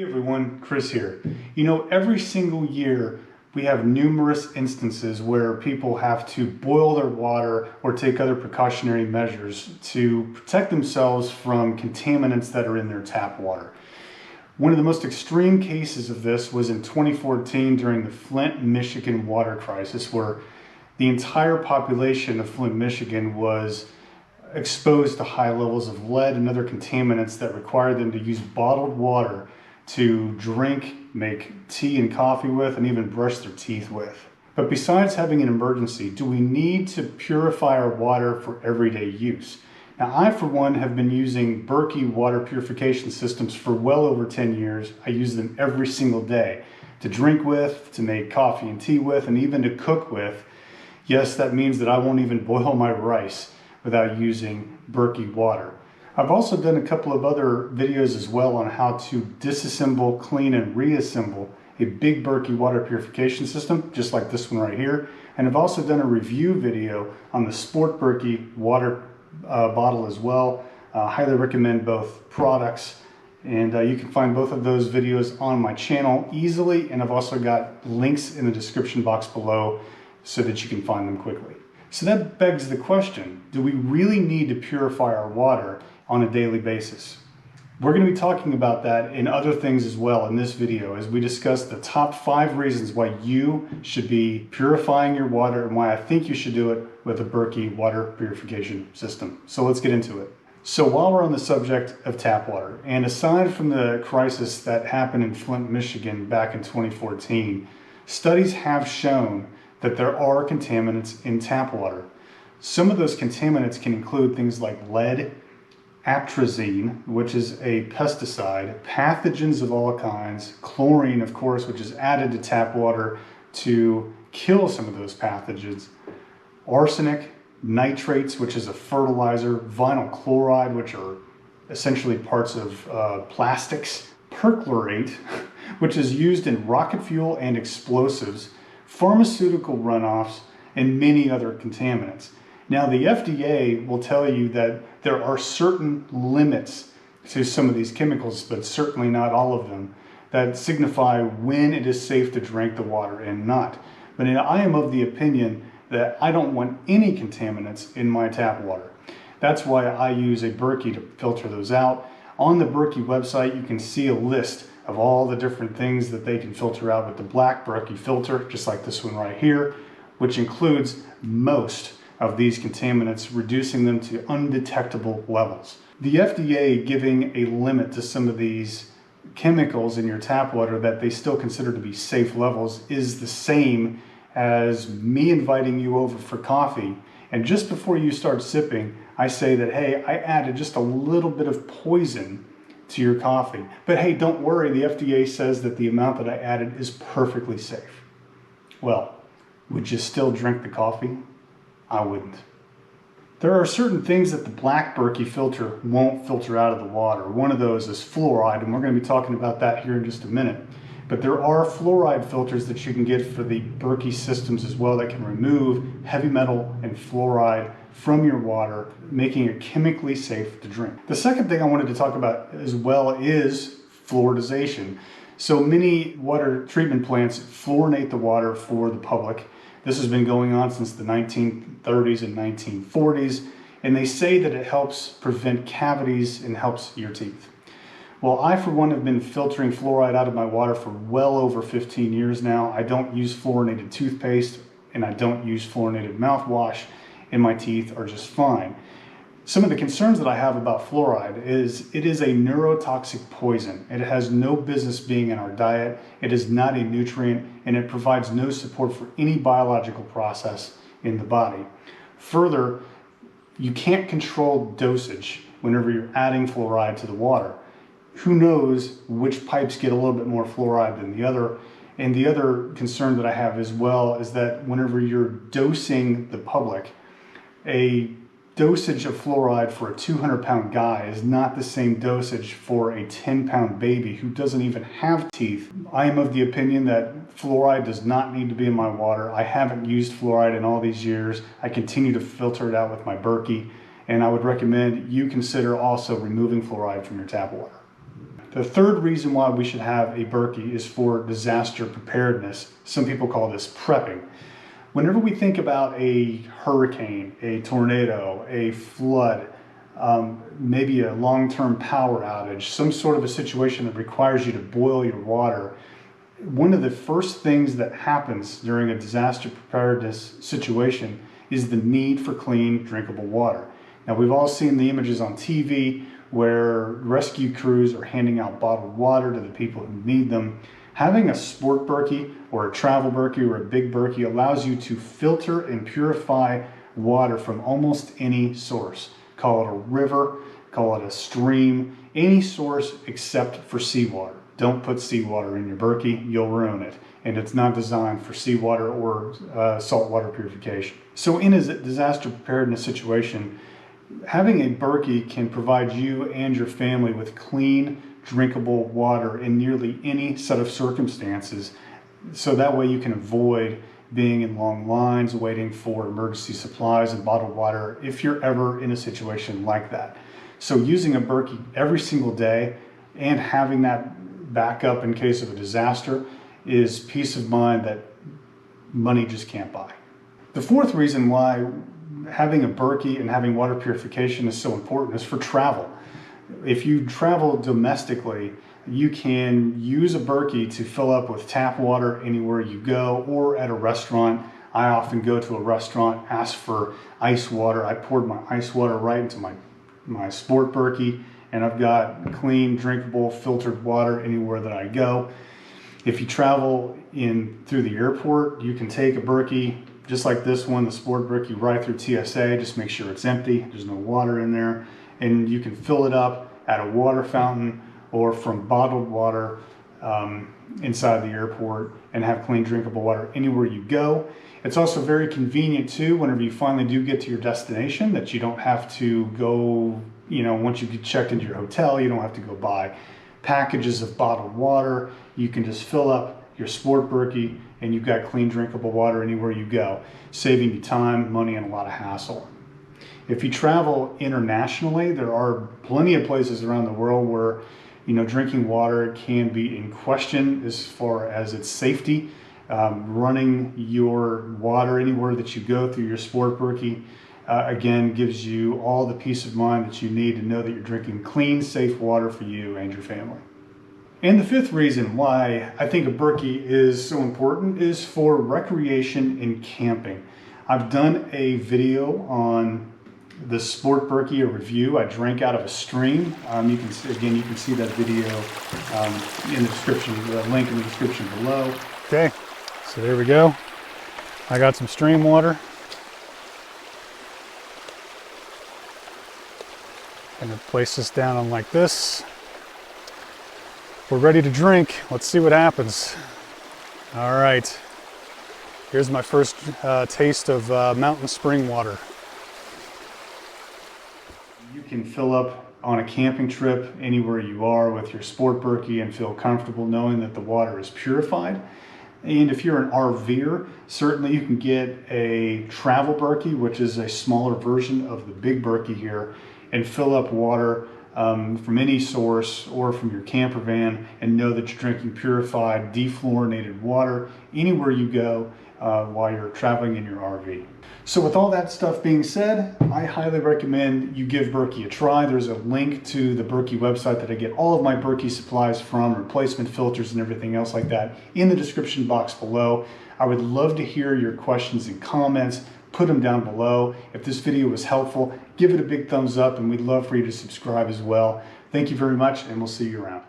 everyone, Chris here. You know, every single year we have numerous instances where people have to boil their water or take other precautionary measures to protect themselves from contaminants that are in their tap water. One of the most extreme cases of this was in 2014 during the Flint, Michigan water crisis, where the entire population of Flint, Michigan was exposed to high levels of lead and other contaminants that required them to use bottled water to drink, make tea and coffee with, and even brush their teeth with. But besides having an emergency, do we need to purify our water for everyday use? Now, I, for one, have been using Berkey water purification systems for well over 10 years. I use them every single day to drink with, to make coffee and tea with, and even to cook with. Yes, that means that I won't even boil my rice without using Berkey water. I've also done a couple of other videos as well on how to disassemble, clean, and reassemble a big Berkey water purification system, just like this one right here. And I've also done a review video on the Sport Berkey water bottle as well. Highly recommend both products. And you can find both of those videos on my channel easily. And I've also got links in the description box below so that you can find them quickly. So that begs the question, do we really need to purify our water on a daily basis? We're going to be talking about that and other things as well in this video as we discuss the top 5 reasons why you should be purifying your water and why I think you should do it with a Berkey water purification system. So let's get into it. So while we're on the subject of tap water, and aside from the crisis that happened in Flint, Michigan back in 2014, studies have shown that there are contaminants in tap water. Some of those contaminants can include things like lead, atrazine, which is a pesticide, pathogens of all kinds, chlorine, of course, which is added to tap water to kill some of those pathogens, arsenic, nitrates, which is a fertilizer, vinyl chloride, which are essentially parts of plastics, perchlorate, which is used in rocket fuel and explosives, pharmaceutical runoffs, and many other contaminants. Now, the FDA will tell you that there are certain limits to some of these chemicals, but certainly not all of them, that signify when it is safe to drink the water and not. But I am of the opinion that I don't want any contaminants in my tap water. That's why I use a Berkey to filter those out. On the Berkey website, you can see a list of all the different things that they can filter out with the black Berkey filter, just like this one right here, which includes most of these contaminants, reducing them to undetectable levels. The FDA giving a limit to some of these chemicals in your tap water that they still consider to be safe levels is the same as me inviting you over for coffee, and just before you start sipping, I say that, hey, I added just a little bit of poison to your coffee. But hey, don't worry, the FDA says that the amount that I added is perfectly safe. Well, would you still drink the coffee? I wouldn't. There are certain things that the black Berkey filter won't filter out of the water. One of those is fluoride, and we're going to be talking about that here in just a minute. But there are fluoride filters that you can get for the Berkey systems as well that can remove heavy metal and fluoride from your water, making it chemically safe to drink. The second thing I wanted to talk about as well is fluoridization. So many water treatment plants fluorinate the water for the public. This has been going on since the 1930s and 1940s, and they say that it helps prevent cavities and helps your teeth. Well, I, for one, have been filtering fluoride out of my water for well over 15 years now. I don't use fluorinated toothpaste, and I don't use fluorinated mouthwash, and my teeth are just fine. Some of the concerns that I have about fluoride is it is a neurotoxic poison. It has no business being in our diet. It is not a nutrient, and it provides no support for any biological process in the body. Further, you can't control dosage whenever you're adding fluoride to the water. Who knows which pipes get a little bit more fluoride than the other. And the other concern that I have as well is that whenever you're dosing the public, a dosage of fluoride for a 200-pound guy is not the same dosage for a 10-pound baby who doesn't even have teeth. I am of the opinion that fluoride does not need to be in my water. I haven't used fluoride in all these years. I continue to filter it out with my Berkey, and I would recommend you consider also removing fluoride from your tap water. The third reason why we should have a Berkey is for disaster preparedness. Some people call this prepping. Whenever we think about a hurricane, a tornado, a flood, maybe a long-term power outage, some sort of a situation that requires you to boil your water, one of the first things that happens during a disaster preparedness situation is the need for clean, drinkable water. Now, we've all seen the images on TV where rescue crews are handing out bottled water to the people who need them. Having a sport Berkey or a travel Berkey or a big Berkey allows you to filter and purify water from almost any source. Call it a river, call it a stream, any source except for seawater. Don't put seawater in your Berkey, you'll ruin it. And it's not designed for seawater or saltwater purification. So in a disaster preparedness situation, having a Berkey can provide you and your family with clean, drinkable water in nearly any set of circumstances. So that way you can avoid being in long lines, waiting for emergency supplies and bottled water if you're ever in a situation like that. So using a Berkey every single day and having that backup in case of a disaster is peace of mind that money just can't buy. The fourth reason why having a Berkey and having water purification is so important is for travel. If you travel domestically, you can use a Berkey to fill up with tap water anywhere you go, or at a restaurant. I often go to a restaurant, ask for ice water. I poured my ice water right into my sport Berkey, and I've got clean, drinkable, filtered water anywhere that I go. If you travel through the airport, you can take a Berkey just like this one, the sport Berkey, right through TSA. Just make sure it's empty, there's no water in there, and you can fill it up at a water fountain or from bottled water inside the airport and have clean, drinkable water anywhere you go. It's also very convenient too whenever you finally do get to your destination, that you don't have to go, once you get checked into your hotel, you don't have to go buy packages of bottled water. You can just fill up your sport Berkey and you've got clean, drinkable water anywhere you go, saving you time, money, and a lot of hassle. If you travel internationally, there are plenty of places around the world where drinking water can be in question as far as its safety. Running your water anywhere that you go through your sport Berkey, again, gives you all the peace of mind that you need to know that you're drinking clean, safe water for you and your family. And the fifth reason why I think a Berkey is so important is for recreation and camping. I've done a video on the sport Berkey, a review. I drank out of a stream. You can see that video in the description, the link in the description below. Okay, so there we go. I got some stream water. I'm gonna place this down on like this. We're ready to drink. Let's see what happens. All right, here's my first taste of mountain spring water. You can fill up on a camping trip anywhere you are with your sport Berkey and feel comfortable knowing that the water is purified. And if you're an RV'er, certainly you can get a travel Berkey, which is a smaller version of the big Berkey here, and fill up water from any source or from your camper van and know that you're drinking purified, defluorinated water anywhere you go while you're traveling in your RV. So with all that stuff being said, I highly recommend you give Berkey a try. There's a link to the Berkey website that I get all of my Berkey supplies from, replacement filters and everything else like that, in the description box below. I would love to hear your questions and comments. Put them down below. If this video was helpful, give it a big thumbs up, and we'd love for you to subscribe as well. Thank you very much, and we'll see you around.